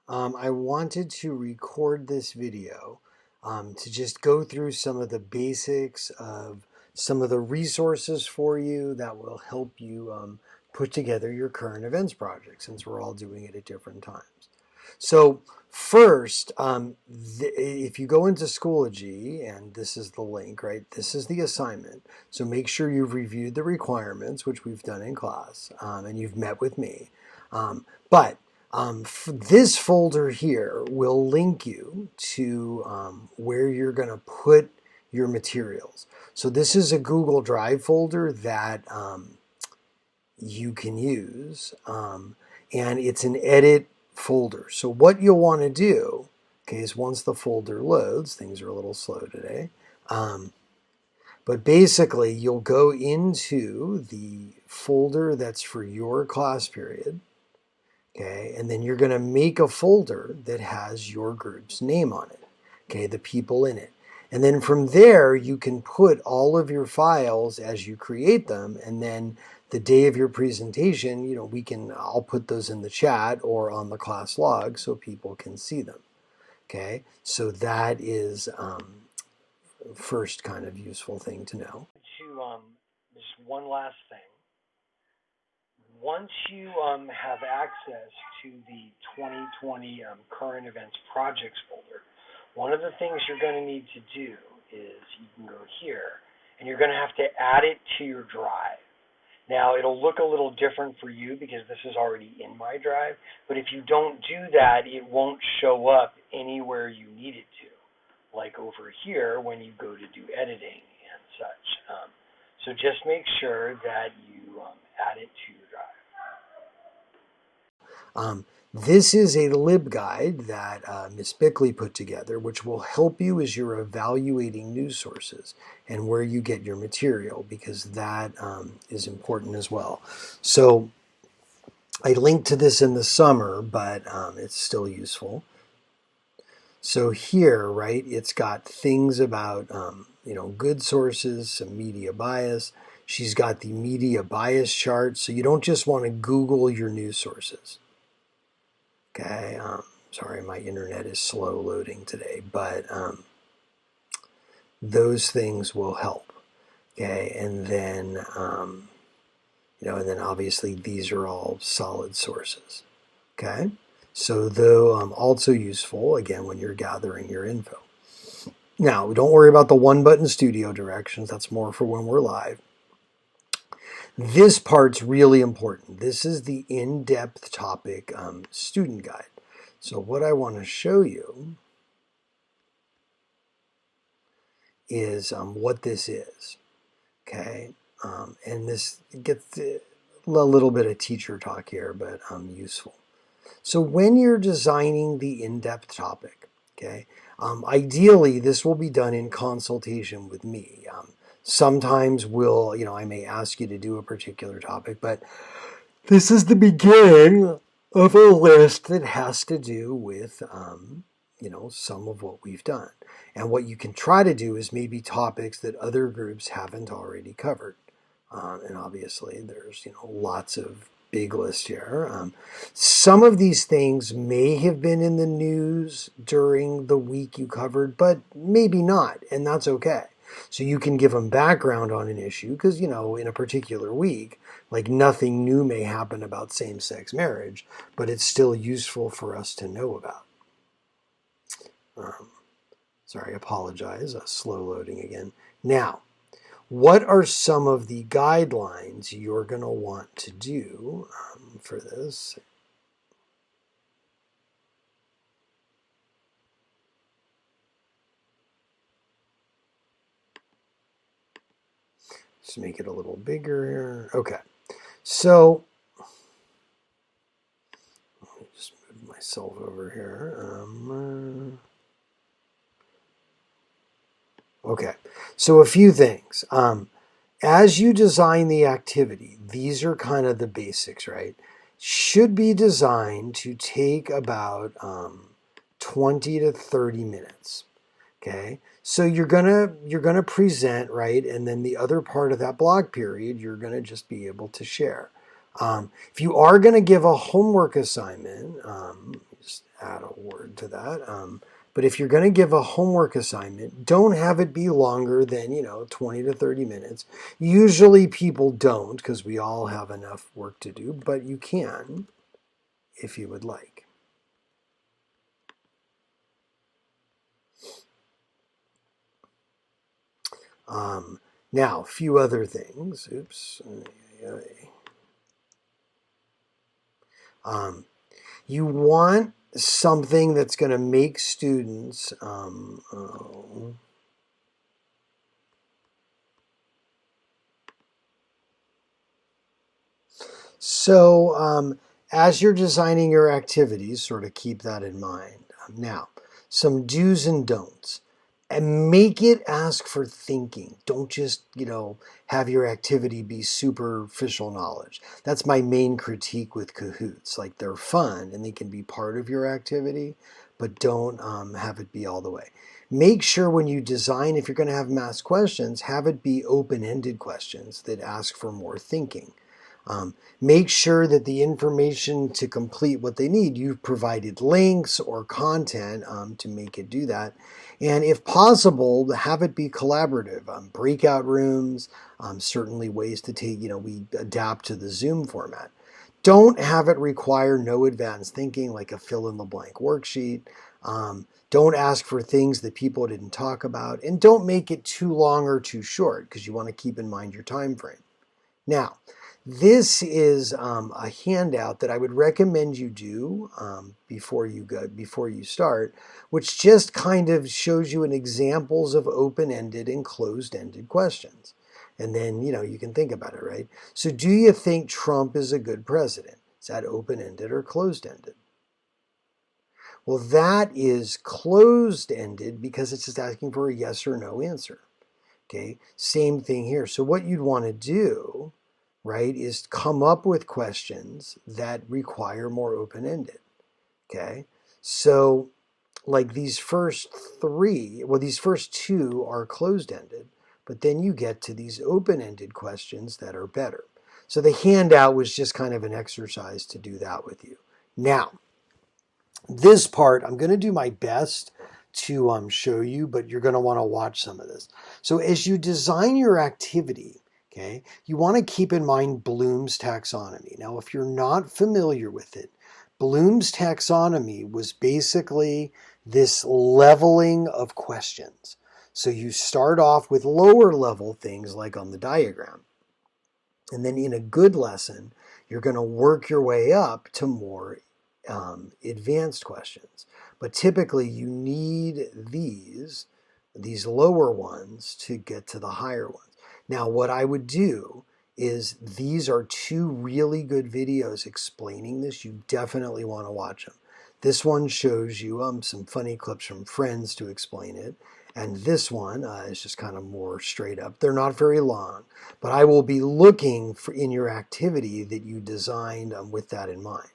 I wanted to record this video to just go through some of the basics of some of the resources for you that will help you put together your current events project, since we're all doing it at different times. So first, if you go into Schoology, and this is the link, right? This is the assignment. So make sure you've reviewed the requirements, which we've done in class, and you've met with me. But this folder here will link you to where you're going to put your materials. So this is a Google Drive folder that you can use, and it's an edit folder. So what you'll want to do, okay, is once the folder loads, things are a little slow today, but basically you'll go into the folder that's for your class period. Okay, and then you're going to make a folder that has your group's name on it, okay, the people in it. And then from there, you can put all of your files as you create them, and then the day of your presentation, I'll put those in the chat or on the class log so people can see them. Okay, so that is first kind of useful thing to know. Just one last thing. Once you have access to the 2020 current events projects folder, one of the things you're going to need to do is you can go here and you're going to have to add it to your drive. Now, it'll look a little different for you because this is already in my drive, but if you don't do that, it won't show up anywhere you need it to, like over here when you go to do editing and such. So just make sure that you add it to your drive. This is a LibGuide that Ms. Bickley put together, which will help you as you're evaluating news sources and where you get your material, because that is important as well. So I linked to this in the summer, but it's still useful. So here, right, it's got things about, good sources, some media bias. She's got the media bias chart, so you don't just want to Google your news sources. Okay, sorry, my internet is slow loading today, but those things will help. Okay, and then, and then obviously these are all solid sources. Okay, so though also useful, again, when you're gathering your info. Now, don't worry about the one button studio directions. That's more for when we're live. This part's really important. This is the in-depth topic student guide. So what I want to show you is what this is, okay? And this gets a little bit of teacher talk here, but useful. So when you're designing the in-depth topic, okay, ideally this will be done in consultation with me. Sometimes I may ask you to do a particular topic, but this is the beginning of a list that has to do with, some of what we've done. And what you can try to do is maybe topics that other groups haven't already covered. And obviously there's, lots of big list here. Some of these things may have been in the news during the week you covered, but maybe not, and that's okay. So you can give them background on an issue because, in a particular week, like nothing new may happen about same-sex marriage, but it's still useful for us to know about. Sorry, I apologize. Slow loading again. Now, what are some of the guidelines you're going to want to do for this? Just make it a little bigger here. Okay, so let me just move myself over here. Okay, so a few things. As you design the activity, these are kind of the basics, right? Should be designed to take about 20 to 30 minutes. Okay, so you're gonna present, right, and then the other part of that block period you're gonna just be able to share. If you are going to give a homework assignment, just add a word to that. But if you're going to give a homework assignment, don't have it be longer than, 20 to 30 minutes. Usually people don't because we all have enough work to do, but you can if you would like. Now, a few other things. Oops. You want something that's going to make students as you're designing your activities, sort of keep that in mind. Now, some do's and don'ts. And make it ask for thinking. Don't just, have your activity be superficial knowledge. That's my main critique with Kahoots. Like, they're fun and they can be part of your activity, but don't have it be all the way. Make sure when you design, if you're going to have math questions, have it be open-ended questions that ask for more thinking. Make sure that the information to complete what they need, you've provided links or content to make it do that. And if possible, have it be collaborative. Breakout rooms, certainly ways to take, we adapt to the Zoom format. Don't have it require no advanced thinking like a fill-in-the-blank worksheet. Don't ask for things that people didn't talk about. And don't make it too long or too short because you want to keep in mind your time frame. Now, this is a handout that I would recommend you do before you start, which just kind of shows you an examples of open-ended and closed-ended questions. And then, you can think about it, right? So do you think Trump is a good president? Is that open-ended or closed-ended? Well, that is closed-ended because it's just asking for a yes or no answer. Okay, same thing here. So what you'd want to do, right, is come up with questions that require more open-ended. Okay, so like these first these first two are closed-ended, but then you get to these open-ended questions that are better. So the handout was just kind of an exercise to do that with you. Now, this part, I'm going to do my best to show you, but you're going to want to watch some of this. So as you design your activity, okay, you want to keep in mind Bloom's taxonomy. Now, if you're not familiar with it, Bloom's taxonomy was basically this leveling of questions. So you start off with lower level things like on the diagram. And then in a good lesson, you're going to work your way up to more advanced questions. But typically you need these lower ones to get to the higher ones. Now what I would do is these are two really good videos explaining this. You definitely want to watch them. This one shows you some funny clips from Friends to explain it. And this one is just kind of more straight up. They're not very long, but I will be looking for in your activity that you designed with that in mind.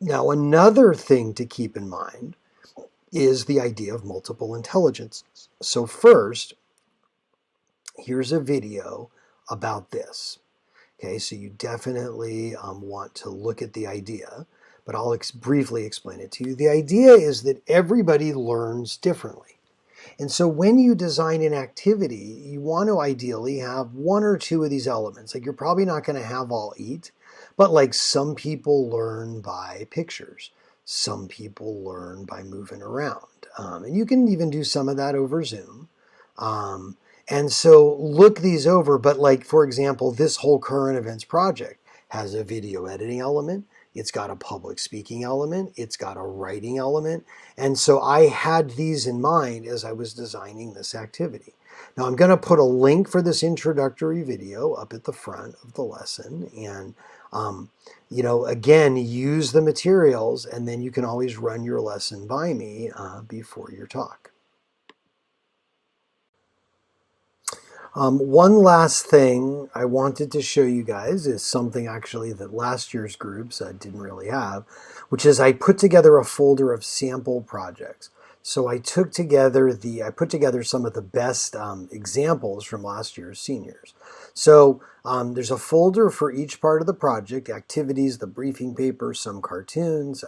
Now, another thing to keep in mind is the idea of multiple intelligences. So first, here's a video about this. Okay, so you definitely want to look at the idea, but I'll briefly explain it to you. The idea is that everybody learns differently. And so when you design an activity, you want to ideally have one or two of these elements. Like you're probably not going to have all 8, but like some people learn by pictures. Some people learn by moving around. And you can even do some of that over Zoom. And so look these over, but like, for example, this whole current events project has a video editing element. It's got a public speaking element. It's got a writing element. And so I had these in mind as I was designing this activity. Now I'm going to put a link for this introductory video up at the front of the lesson. And, again, use the materials and then you can always run your lesson by me before your talk. One last thing I wanted to show you guys is something actually that last year's groups didn't really have, which is I put together a folder of sample projects. So I put together some of the best examples from last year's seniors. So there's a folder for each part of the project: activities, the briefing paper, some cartoons,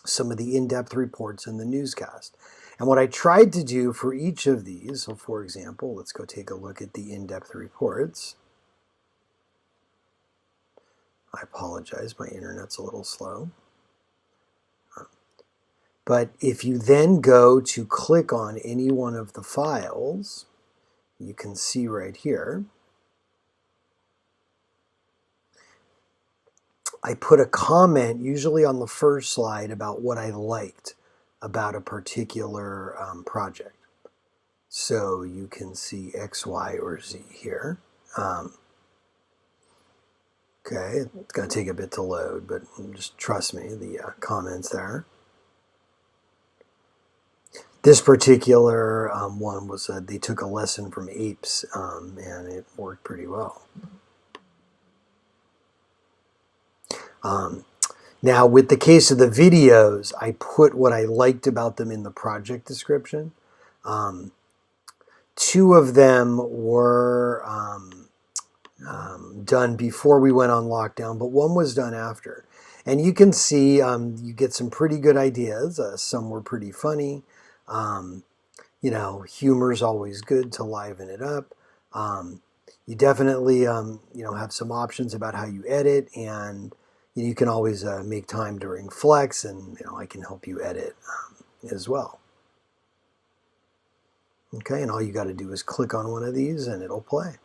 some of the in-depth reports, and the newscast. And what I tried to do for each of these, so for example, let's go take a look at the in-depth reports. I apologize, my internet's a little slow. But if you then go to click on any one of the files, you can see right here, I put a comment usually on the first slide about what I liked about a particular project. So you can see X, Y, or Z here. Okay, it's going to take a bit to load, but just trust me, the comments there. This particular one was they took a lesson from apes, and it worked pretty well. Now, with the case of the videos, I put what I liked about them in the project description. Two of them were done before we went on lockdown, but one was done after. And you can see you get some pretty good ideas. Some were pretty funny. You know, humor is always good to liven it up. You definitely, you know, have some options about how you edit, and you can always make time during Flex, and you know, I can help you edit as well. Okay, and all you got to do is click on one of these and it'll play.